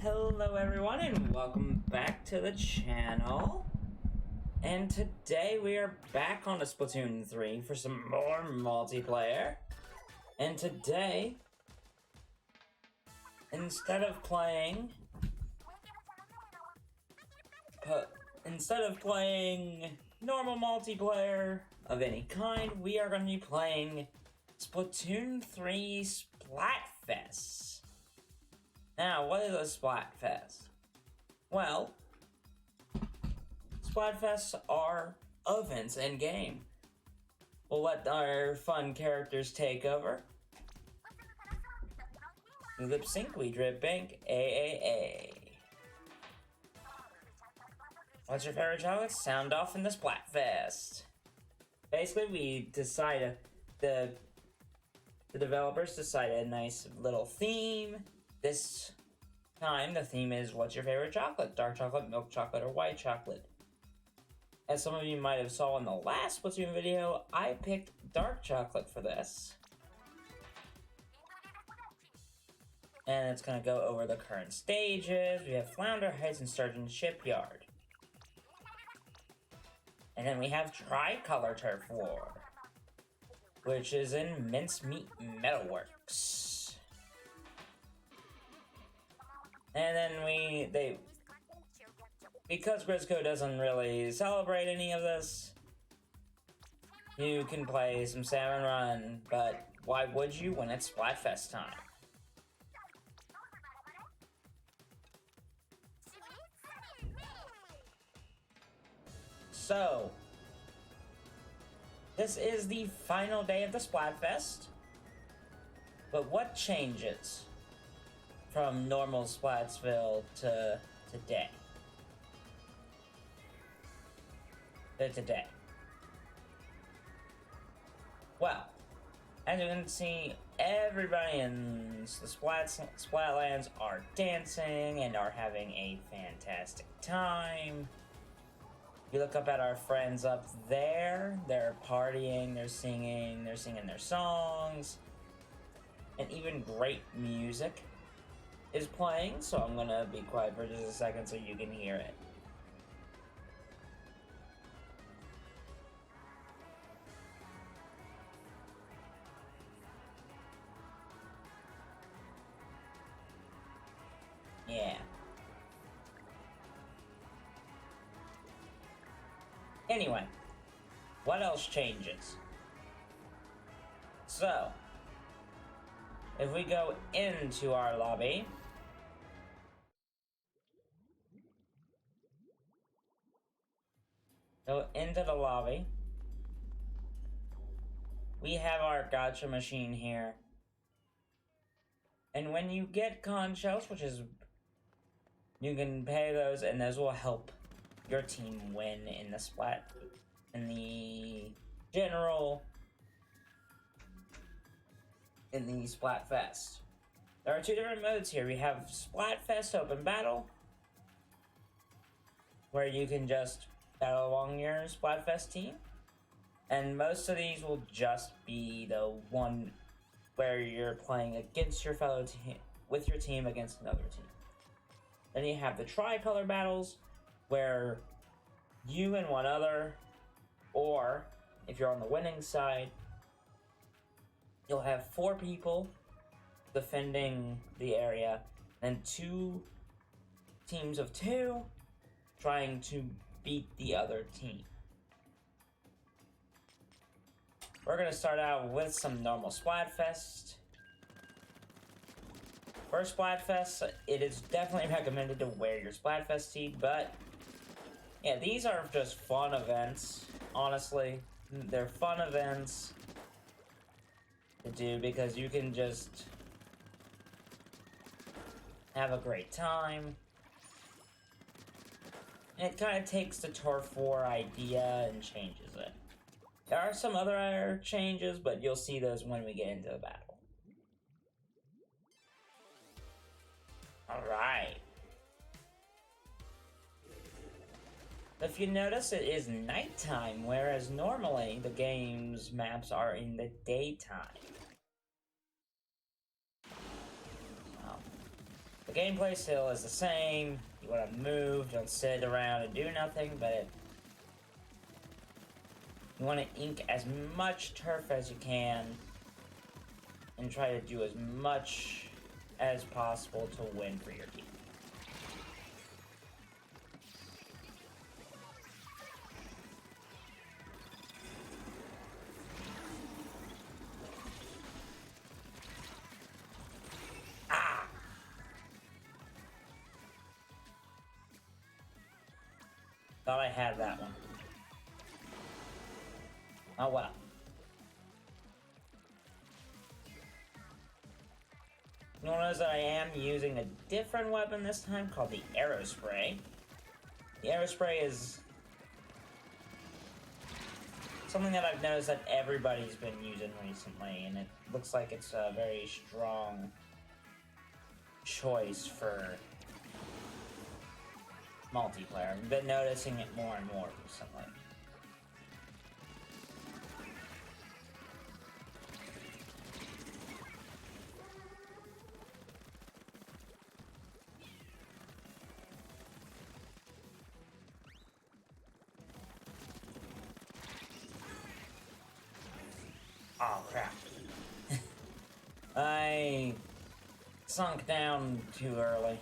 Hello everyone and welcome back to the channel. And today we are back on a Splatoon 3 for some more multiplayer. And today, instead of playing normal multiplayer of any kind, we are going to be playing Splatoon 3 Splatfest. Now, what is a Splatfest? Well, Splatfests are events in-game. We'll let our fun characters take over. We lip sync, we drip bank, AAA. What's your favorite chocolate? Sound off in the Splatfest. Basically, the developers decided a nice little theme. This time, the theme is, what's your favorite chocolate? Dark chocolate, milk chocolate, or white chocolate? As some of you might have saw in the last Splatoon video, I picked dark chocolate for this. And it's going to go over the current stages. We have Flounder Heights and Sturgeon Shipyard. And then we have Tricolor Turf War, which is in Mincemeat Metalworks. And then because Grisco doesn't really celebrate any of this, you can play some Salmon Run, but why would you when it's Splatfest time? So, this is the final day of the Splatfest, but what changes from normal Splatsville to today? Well, as you can see, everybody in the Splatlands are dancing and are having a fantastic time. You look up at our friends up there, they're partying, they're singing their songs, and even great music is playing, so I'm gonna be quiet for just a second so you can hear it. Yeah. Anyway, what else changes? So, if we go into our lobby, we have our gacha machine here. And when you get con shells, you can pay those, and those will help your team win in the Splatfest. There are two different modes here. We have Splatfest Open Battle, where you can just battle along your Splatfest team. And most of these will just be the one where you're playing against your fellow team, with your team against another team. Then you have the Tricolor battles, where you and one other, or if you're on the winning side, you'll have 4 people defending the area, and 2 teams of 2 trying to beat the other team. We're going to start out with some normal Splatfest. For Splatfest, it is definitely recommended to wear your Splatfest tee, but yeah, these are just fun events, honestly. They're fun events to do because you can just have a great time. And it kind of takes the Turf War idea and changes it. There are some other changes, but you'll see those when we get into the battle. Alright. If you notice, it is nighttime, whereas normally the game's maps are in the daytime. The gameplay still is the same. You want to move, don't sit around and do nothing, but you want to ink as much turf as you can and try to do as much as possible to win for your team. Ah! Thought I had that one. Oh well. You'll notice that I am using a different weapon this time called the Arrow Spray. The Arrow Spray is something that I've noticed that everybody's been using recently, and it looks like it's a very strong choice for multiplayer. I've been noticing it more and more recently. Oh crap. I sunk down too early.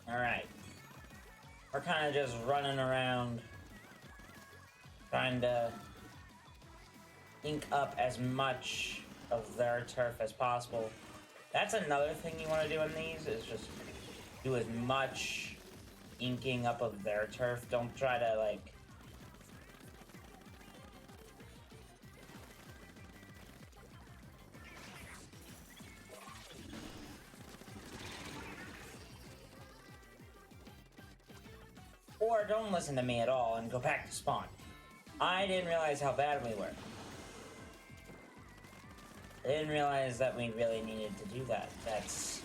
Alright. We're kind of just running around trying to ink up as much of their turf as possible. That's another thing you want to do in these, is just do as much inking up of their turf. Don't try to, like... Or don't listen to me at all and go back to spawn. I didn't realize how bad we were. I didn't realize that we really needed to do that. That's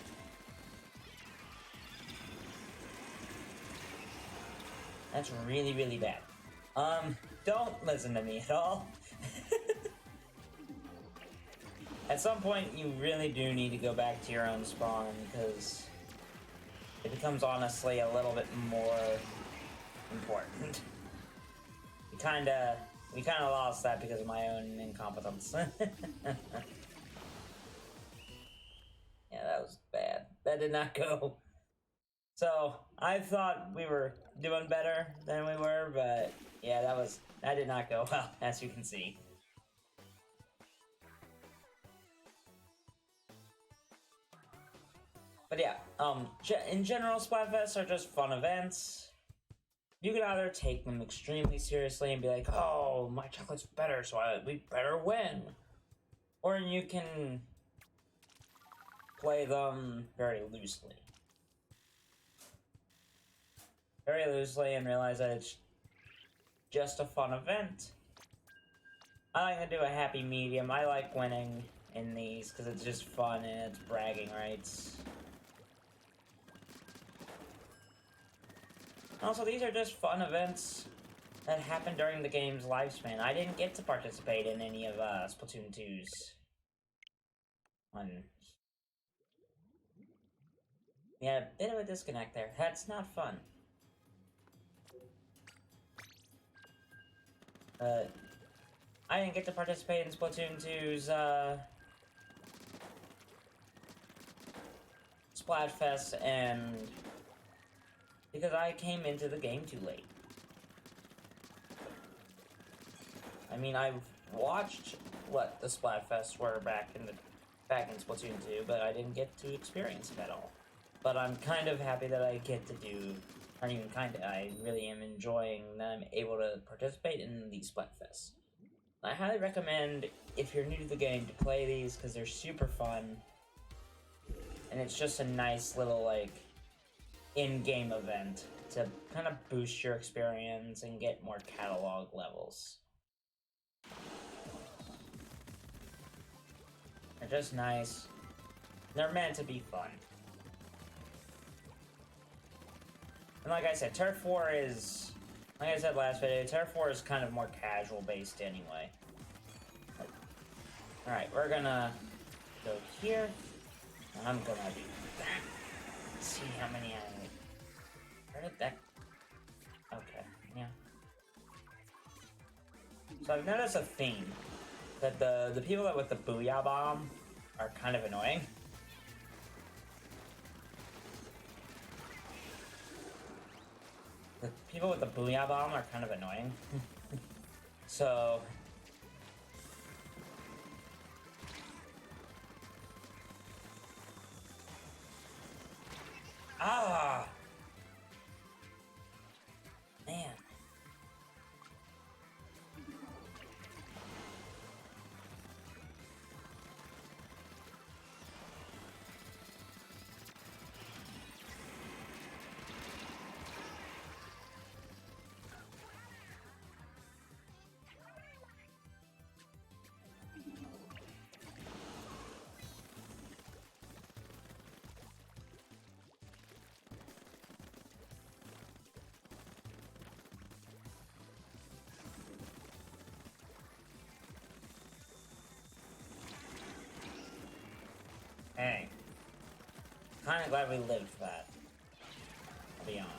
really, really bad. Don't listen to me at all. At some point, you really do need to go back to your own spawn, because it becomes honestly a little bit more important. We kinda lost that because of my own incompetence. Yeah, that was bad. That did not go. So, I thought we were doing better than we were, but yeah, that did not go well, as you can see. But yeah, in general, Splatfests are just fun events. You can either take them extremely seriously and be like, oh, my chocolate's better, so we better win. Or you can play them very loosely. Very loosely and realize that it's just a fun event. I like to do a happy medium. I like winning in these because it's just fun and it's bragging rights. Also, these are just fun events that happen during the game's lifespan. I didn't get to participate in any of Splatoon 2's one. We had a bit of a disconnect there. That's not fun. I didn't get to participate in Splatoon 2's Splatfest, and because I came into the game too late. I mean, I've watched what the Splatfests were back in Splatoon 2, but I didn't get to experience it at all. But I'm kind of happy that I get to do, or even kinda, I really am enjoying that I'm able to participate in these Splatfests. I highly recommend, if you're new to the game, to play these, because they're super fun. And it's just a nice little, like, in-game event to kind of boost your experience and get more catalog levels. They're just nice. They're meant to be fun. And like I said, Turf War is, like I said last video, Turf War is kind of more casual based anyway. Alright, we're gonna go here. And I'm gonna do that. Let's see how many I... Where did that... Okay, yeah. So I've noticed a theme. That the people that with the Booyah Bomb are kind of annoying. The people with the Booyah Bomb are kind of annoying. So... Ah! Man. Hey. Kinda glad we lived for that. I'll be honest.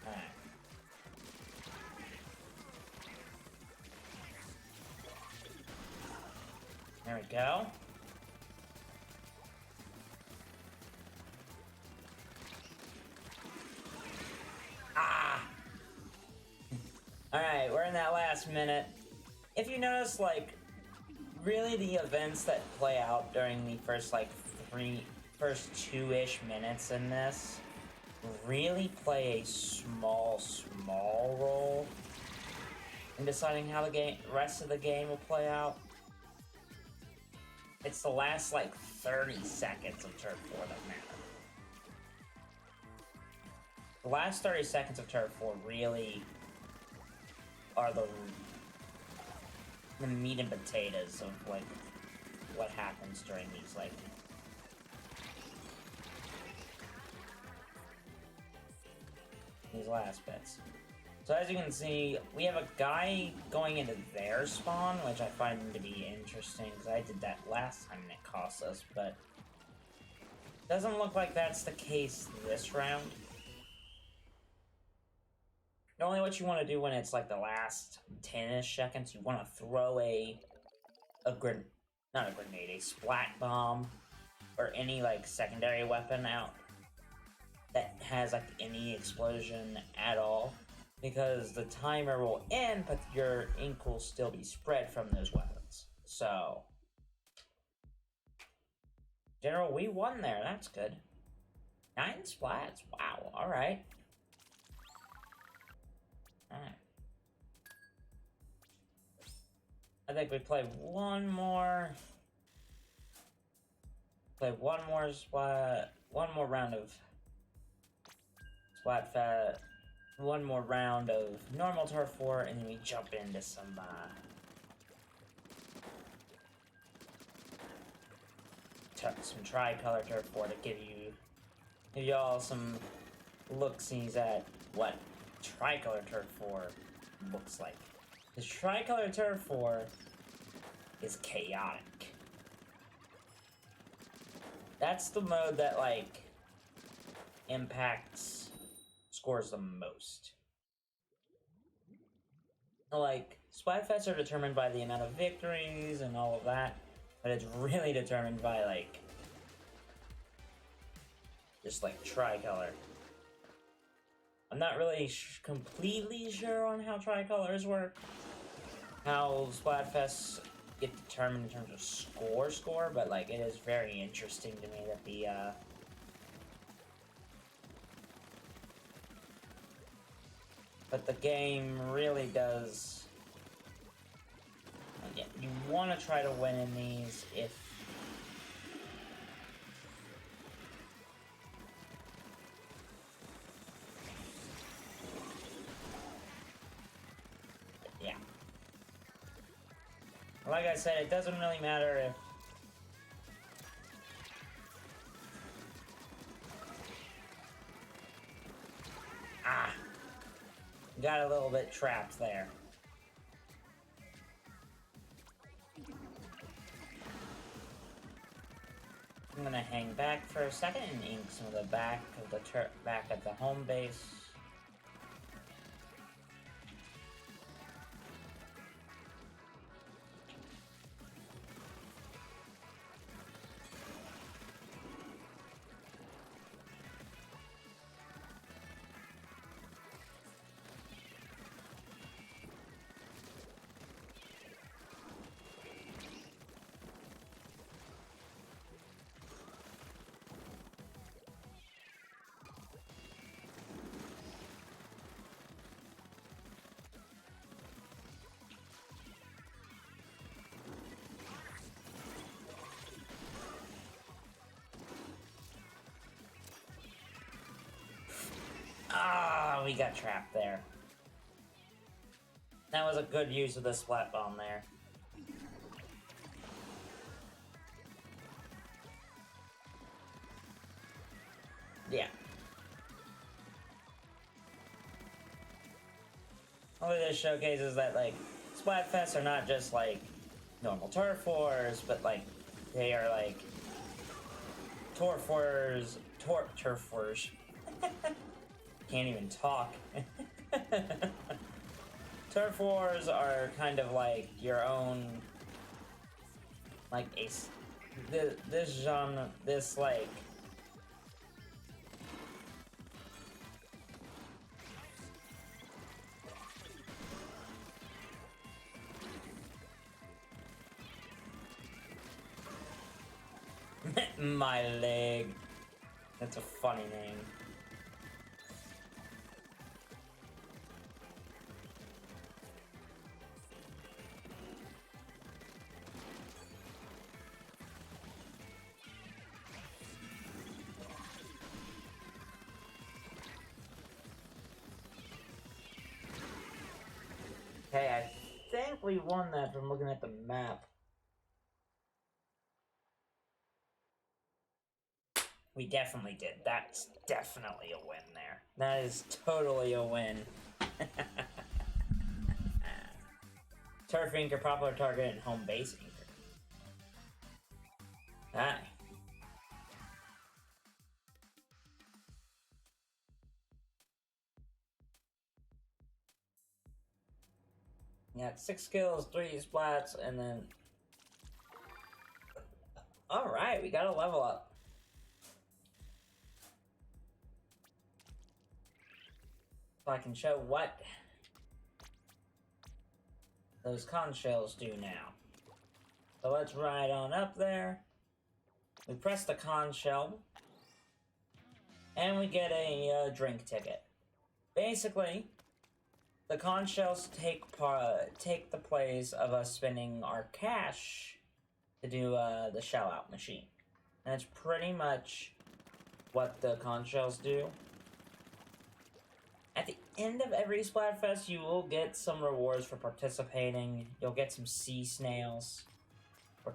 Alright. There we go. Ah! Alright, we're in that last minute. If you notice, like, really the events that play out during the first, like, first two-ish minutes in this really play a small role in deciding how the rest of the game will play out. It's the last, like, 30 seconds of Turf War that matter. The last 30 seconds of Turf War really are the meat and potatoes of, like, what happens during these, like... these last bits. So as you can see, we have a guy going into their spawn, which I find to be interesting, because I did that last time and it cost us, but... doesn't look like that's the case this round. Normally what you want to do when it's like the last 10-ish seconds, you want to throw not a grenade, a splat bomb, or any like secondary weapon out that has like any explosion at all, because the timer will end, but your ink will still be spread from those weapons. So, General, we won there, that's good. 9 splats, wow, alright. Alright. I think we play one more round of Splatfest, one more round of normal Turf War, and then we jump into some tricolor Turf War to give y'all some look-sees at what tricolor Turf War looks like. The tricolor Turf War is chaotic. That's the mode that, like, impacts scores the most. Like, Splatfests are determined by the amount of victories and all of that, but it's really determined by, like, just, like, tricolor. I'm not really completely sure on how tricolors work, how Splatfests get determined in terms of score, but, like, it is very interesting to me that the game really does... Yeah, you want to try to win in these if... Yeah. Like I said, it doesn't really matter if Got a little bit trapped there. I'm gonna hang back for a second and ink some of the back of the back at the home base. Ah, we got trapped there. That was a good use of the splat bomb there. Yeah. Only this showcases that, like, Splatfests are not just, like, normal turf wars, but, like, they are, like, turf wars. Can't even talk. Turf wars are kind of like your own, like this genre, this like my leg. That's a funny name. Okay, I think we won that from looking at the map. We definitely did. That's definitely a win there. That is totally a win. Turf anchor, popular target, and home base anchor. Hi. You got 6 skills, 3 splats, and then... Alright, we got a level up. So I can show what those conch shells do now. So let's ride on up there. We press the conch shell, and we get a drink ticket. Basically, the conch shells take the place of us spending our cash to do the shell out machine. And that's pretty much what the conch shells do. At the end of every Splatfest, you will get some rewards for participating. You'll get some sea snails for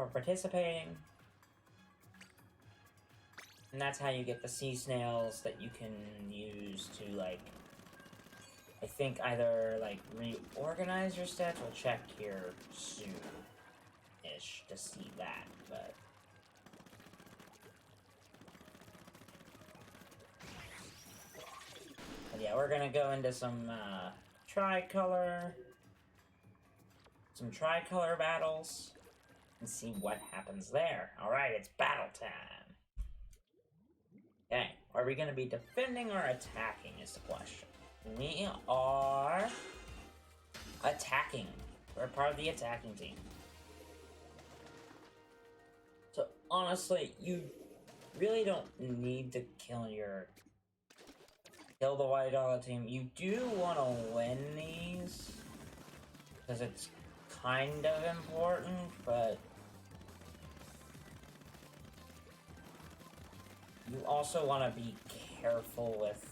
participating. And that's how you get the sea snails that you can use to, like, I think either, like, reorganize your stats. We'll check here soon-ish to see that, but... yeah, we're gonna go into some tricolor battles and see what happens there. Alright, it's battle time. Okay, are we gonna be defending or attacking is the question. We are attacking. We're part of the attacking team. So honestly, you really don't need to kill the White Dollar team. You do want to win these, because it's kind of important, but you also want to be careful with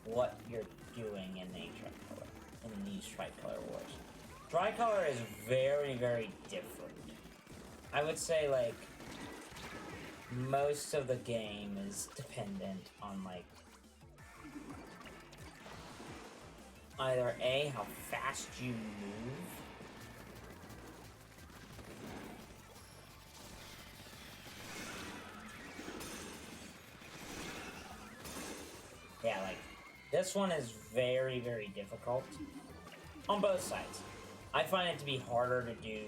what you're doing in these tricolor wars. Tricolor is very, very different. I would say, like, most of the game is dependent on, like, either A, how fast you move, yeah, like, this one is very, very difficult on both sides. I find it to be harder to do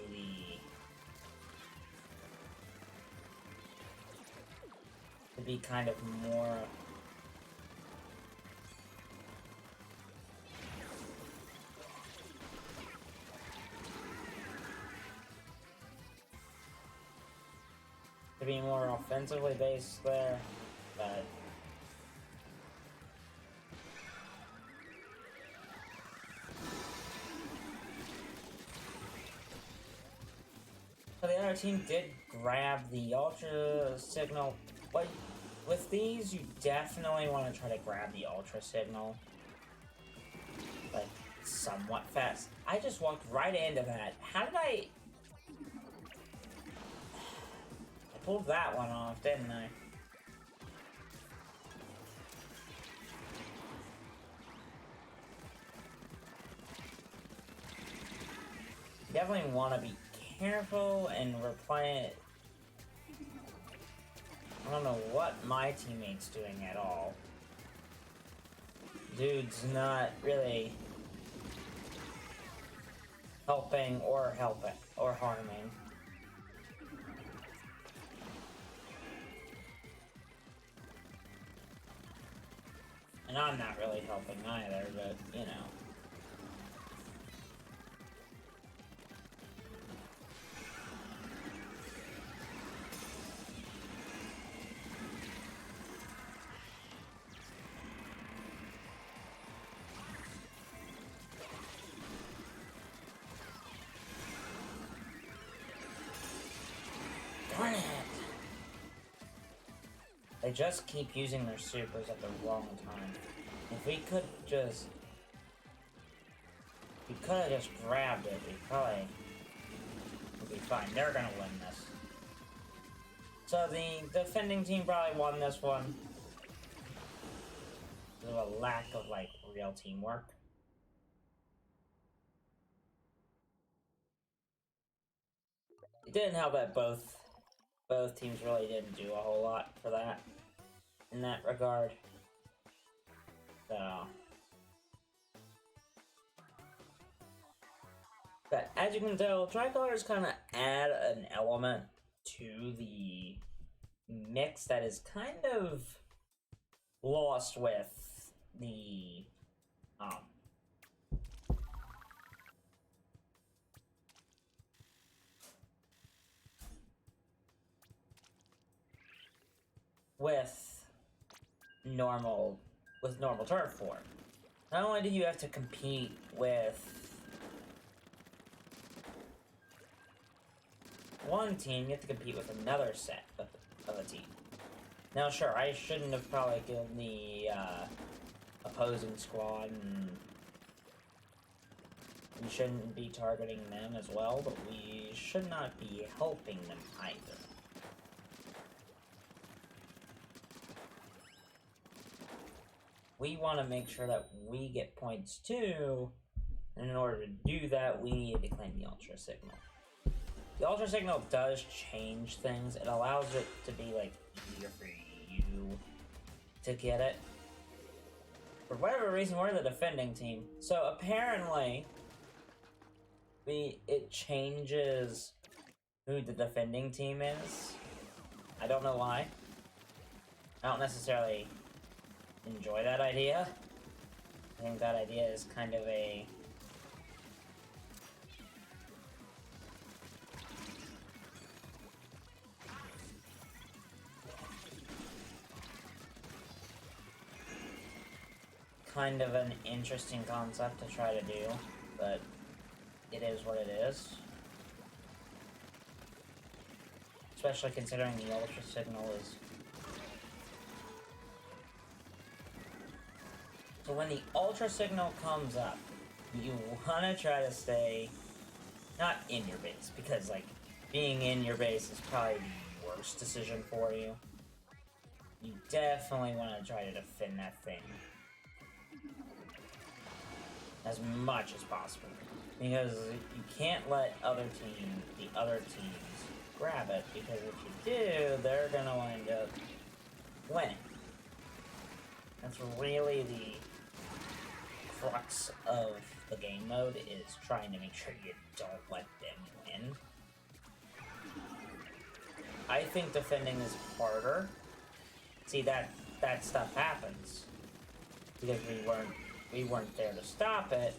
to be kind of more to be more offensively based there, but so the other team did grab the Ultra Signal, but with these, you definitely want to try to grab the Ultra Signal, like, somewhat fast. I just walked right into that. How did I pulled that one off, didn't I? Definitely want to be careful, and we're playing. I don't know what my teammate's doing at all. Dude's not really helping or harming. And I'm not really helping either, but, you know. Darn it! They just keep using their supers at the wrong time. If we could just... we could have just grabbed it, we probably would be fine. They're gonna win this. So the defending team probably won this one. There's a lack of, like, real teamwork. It didn't help that both teams really didn't do a whole lot for that, in that regard. So... but as you can tell, tricolors kind of add an element to the mix that is kind of lost with the with normal turf war. Not only do you have to compete with one team, you have to compete with another set of a team. Now, sure, I shouldn't have probably killed the opposing squad, and we shouldn't be targeting them as well, but we should not be helping them either. We want to make sure that we get points too, and in order to do that, we need to claim the Ultra Signal. The Ultra Signal does change things. It allows it to be, like, easier for you to get it. For whatever reason, we're the defending team. So apparently, it changes who the defending team is. I don't know why. I don't necessarily enjoy that idea. I think that idea is kind of a... kind of an interesting concept to try to do, but it is what it is. Especially considering the Ultra Signal is... so when the Ultra Signal comes up, you want to try to stay not in your base, because, like, being in your base is probably the worst decision for you. You definitely want to try to defend that thing. as much as possible, because you can't let the other teams grab it, because if you do, they're gonna wind up winning. That's really the crux of the game mode, is trying to make sure you don't let them win. I think defending is harder. See, that stuff happens because we weren't there to stop it.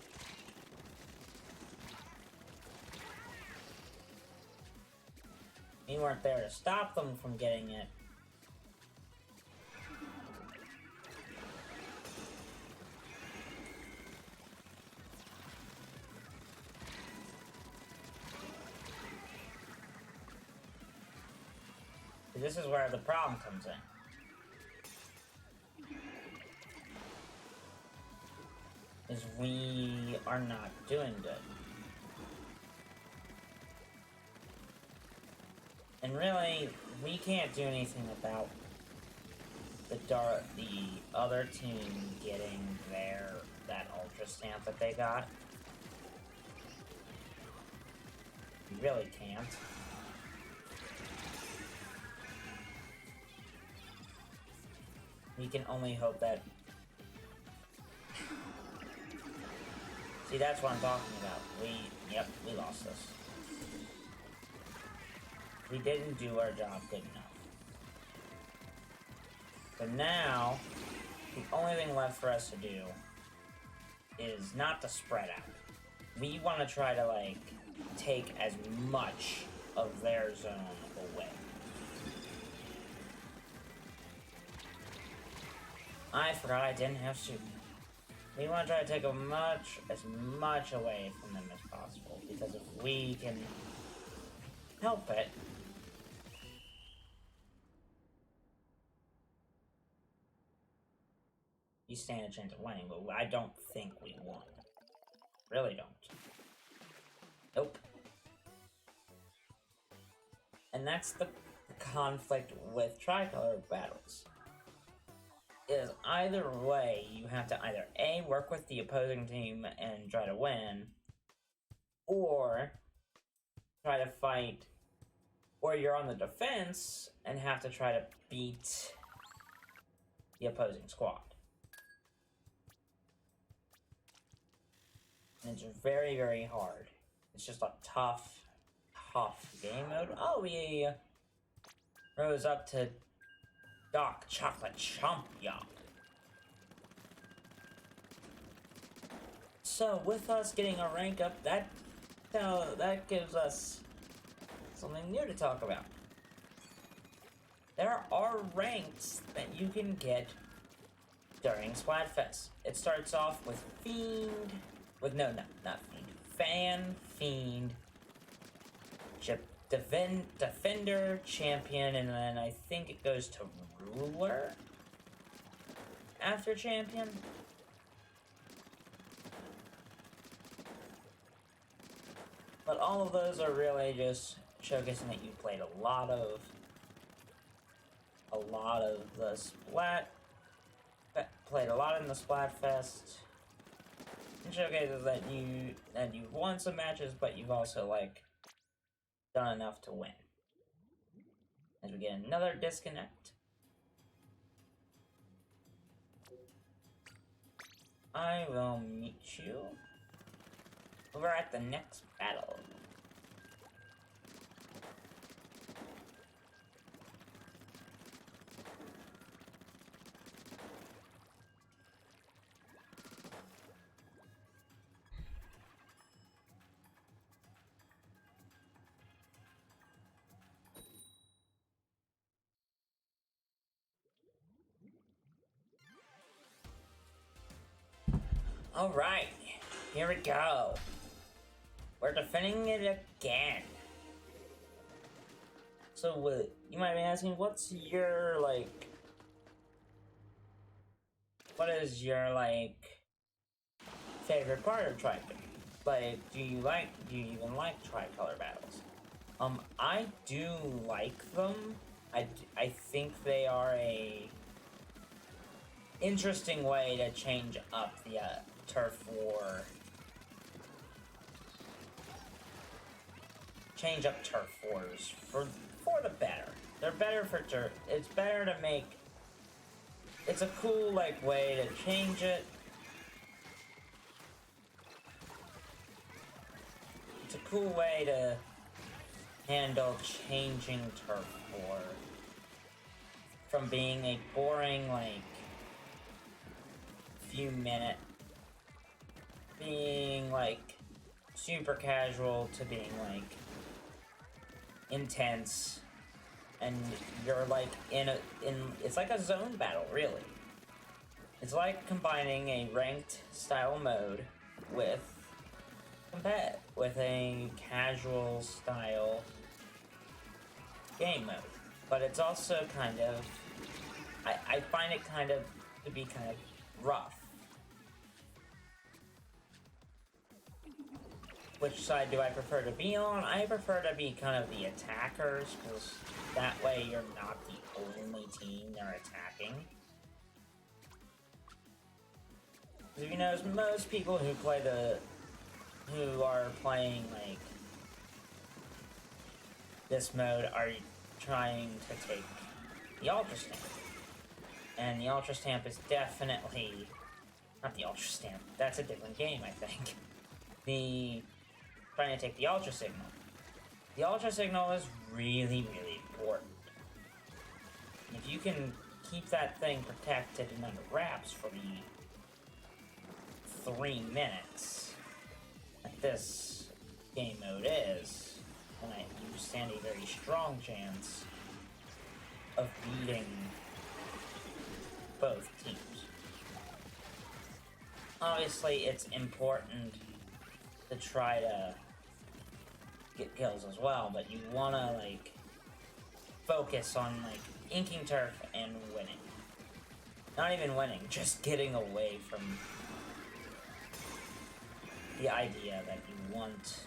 We weren't there to stop them from getting it. This is where the problem comes in. Is we are not doing good. And really, we can't do anything about the other team getting that ultra stamp that they got. We really can't. We can only hope that... See, that's what I'm talking about. We lost this. We didn't do our job good enough. But now, the only thing left for us to do is not to spread out. We want to try to, like, take as much of their zone away. I forgot I didn't have super. We want to try to take as much away from them as possible, because if we can help it, you stand a chance of winning, but I don't think we won. Really don't. Nope. And that's the conflict with tricolor battles. Is either way, you have to either A, work with the opposing team and try to win, or try to fight, or you're on the defense and have to try to beat the opposing squad. And it's very, very hard. It's just a tough game mode. Oh, we rose up to Dark Chocolate Champion. So, with us getting a rank up, that gives us something new to talk about. There are ranks that you can get during Splatfest. It starts off with Fiend, not Fiend, Fan, Fiend, Defender, Champion, and then I think it goes to Ruler after Champion. But all of those are really just showcasing that you played a lot of the played a lot in the Splatfest. And showcases that you've won some matches, but you've also, like, done enough to win. As we get another disconnect. I will meet you over at the next battle. Alright, here we go. We're defending it again. So, you might be asking, what is your, favorite part of Tricolor? Like, do you even like Tricolor battles? I do like them. I think they are a interesting way to change up turf war. Change up turf wars for the better. They're better for turf. It's better to make. It's a cool like way to change it. It's a cool way to handle changing turf war from being a boring like few minute, being like super casual to being like intense, and you're like in it's like a zone battle, really. It's like combining a ranked style mode with a casual style game mode. But it's also kind of, I find it kind of to be kind of rough. Which side do I prefer to be on? I prefer to be kind of the attackers, because that way you're not the only team they're attacking. Because if you notice, most people who are playing like this mode are trying to take the Ultra Stamp. And the Ultra Stamp is definitely not the Ultra Stamp. That's a different game, I think. Trying to take the Ultra Signal. The Ultra Signal is really, really important. If you can keep that thing protected and under wraps for the 3 minutes that this game mode is, then you stand a very strong chance of beating both teams. Obviously, it's important to try to get kills as well, but you wanna like focus on like inking turf and winning. Not even winning, just getting away from the idea that you want.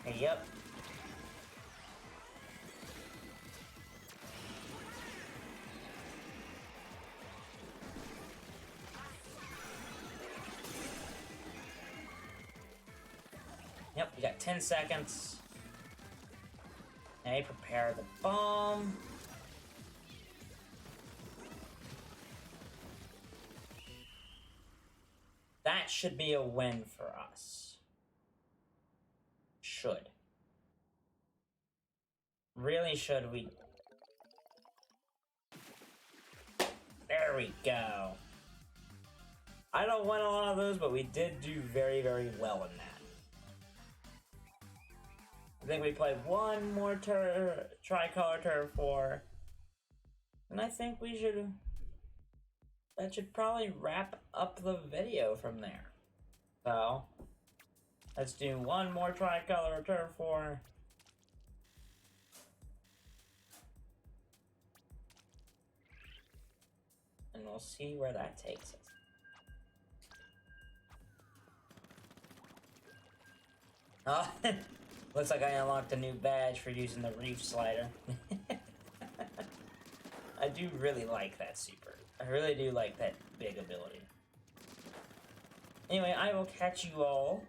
Hey, yep. Yep, we got 10 seconds. Okay, prepare the bomb. That should be a win for us. Should. Really should we... There we go. I don't win a lot of those, but we did do very, very well in that. I think we played one more tricolor turf war, and I think we should. That should probably wrap up the video from there. So let's do one more tricolor turf war. And we'll see where that takes us. Oh, looks like I unlocked a new badge for using the reef slider. I do really like that super. I really do like that big ability. Anyway, I will catch you all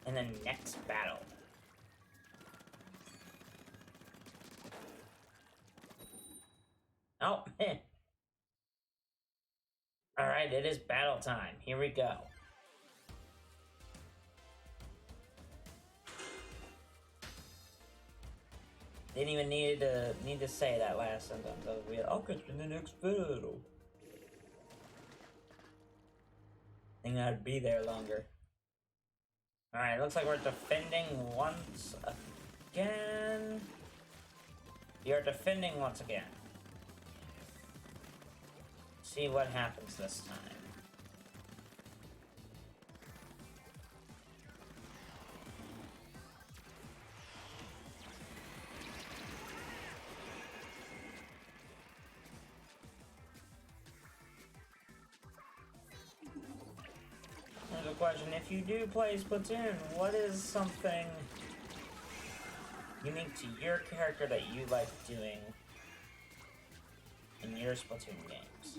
in the next battle. Oh, man. Alright, it is battle time. Here we go. Didn't even need to say that last sentence. That was weird. I'll catch you in the next battle. I think I'd be there longer. Alright, looks like we're defending once again. You're defending once again. See what happens this time. There's a question. If you do play Splatoon, what is something unique to your character that you like doing in your Splatoon games?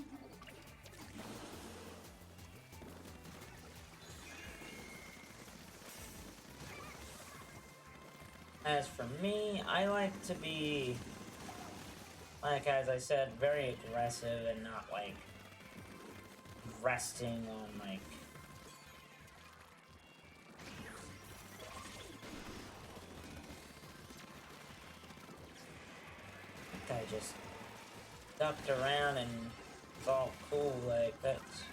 As for me, I like to be, like as I said, very aggressive and not like resting on like I just ducked around and it's all cool like that's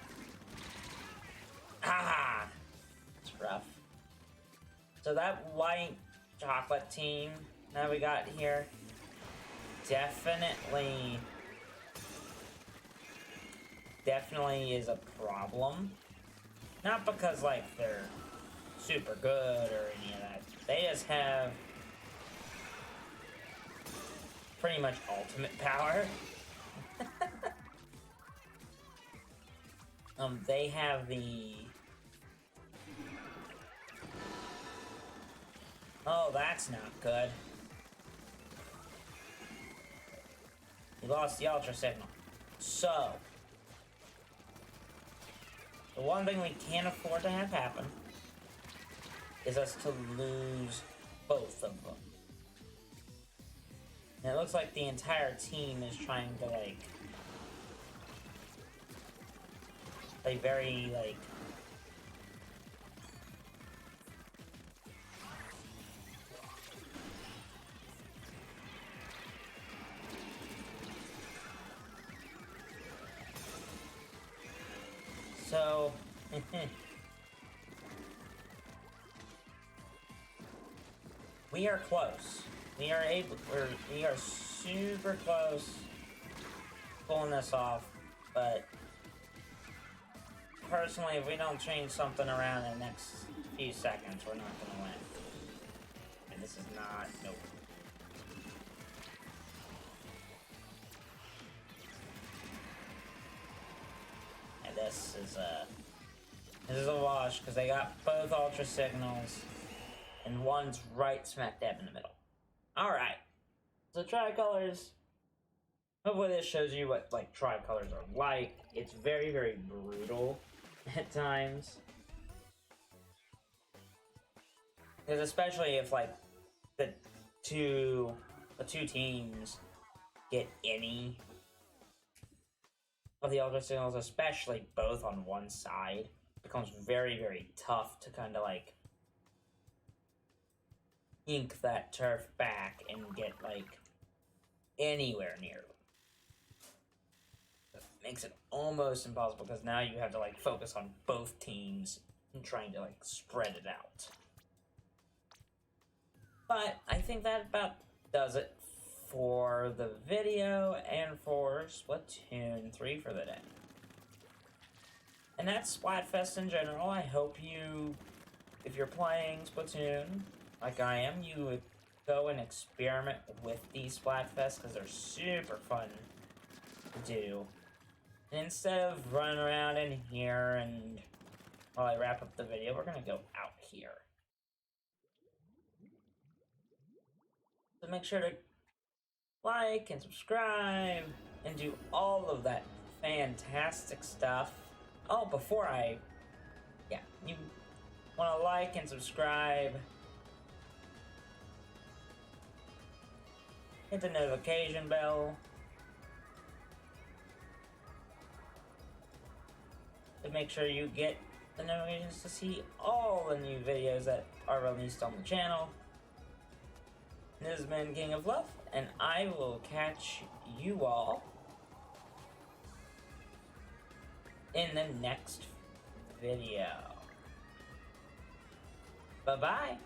it's rough. So that white chocolate team that we got here definitely is a problem. Not because like they're super good or any of that. They just have pretty much ultimate power. They have the... Oh, that's not good. You lost the Ultra Signal. So, the one thing we can't afford to have happen is us to lose both of them. And it looks like the entire team is trying to, like, play very, like, so, we are close. We are super close pulling this off, but personally, if we don't change something around in the next few seconds, we're not gonna win. And this is not, nope. And this is a wash, because they got both Ultra Signals, and one's right smack dab in the middle. Alright, so tricolors, hopefully this shows you what, like, tricolors are like. It's very, very brutal at times. Because especially if, like, the two teams get any of the Ultra Signals, especially both on one side, it becomes very, very tough to kind of, like, ink that turf back and get, like, anywhere near them. It makes it almost impossible because now you have to, like, focus on both teams and trying to, like, spread it out. But I think that about does it for the video and for Splatoon 3 for the day. And that's Splatfest in general. I hope you, if you're playing Splatoon, like I am, you would go and experiment with these Splatfests because they're super fun to do. And instead of running around in here and while I wrap up the video, we're going to go out here. So make sure to like and subscribe and do all of that fantastic stuff. Oh, before you want to like and subscribe. Hit the notification bell to make sure you get the notifications to see all the new videos that are released on the channel. This has been King of Fluff, and I will catch you all in the next video. Bye-bye.